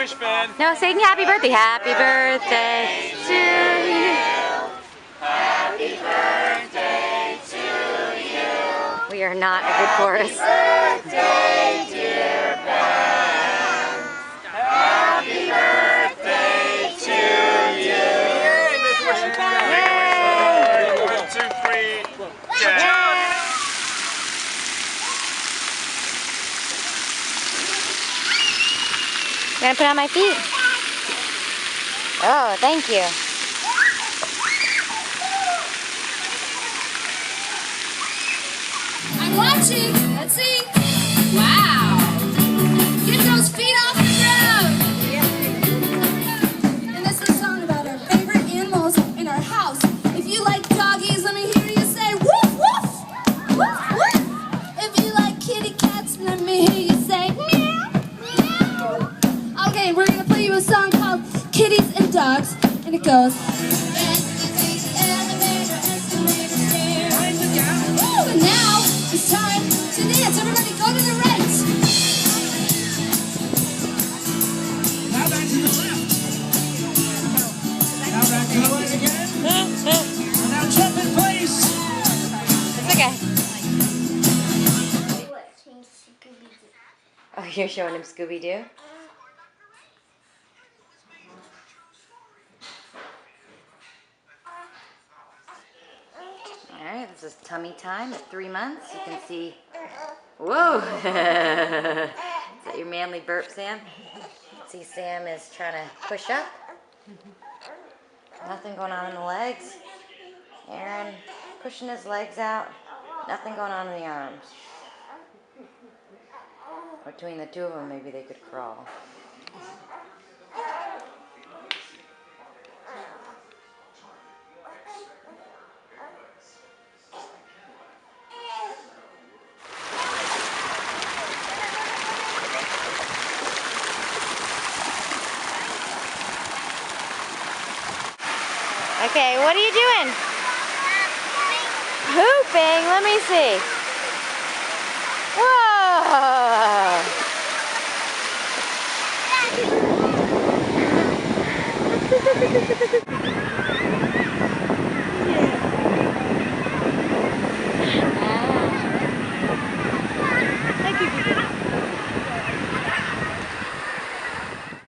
wish, Ben. No, sing happy birthday. Happy birthday to you. Happy birthday to you. We are not a good chorus. Happy birthday, dear Ben. Happy birthday to you. Yay, make a wish. Yay. 1, 2, 3. Yeah. I'm gonna put on my feet. Oh, thank you. I'm watching. Let's see. Wow. Get those feet off the ground. And this is a song about our favorite animals in our house. If you like doggies, let me hear you say woof woof. Woof woof. If you like kitty cats, let me hear you say meow meow. Okay, we're gonna play you a song called Kitties and Dogs, and it goes. And now it's time to dance. Everybody go to the right. Now back to the left. Now back to the right again. And now jump in place. It's okay. Oh, you're showing him Scooby-Doo? Alright, this is tummy time at 3 months. You can see... Whoa! Is that your manly burp, Sam? See, Sam is trying to push up. Nothing going on in the legs. Aaron pushing his legs out. Nothing going on in the arms. Between the two of them, maybe they could crawl. Okay, what are you doing? Hooping? Let me see. Whoa!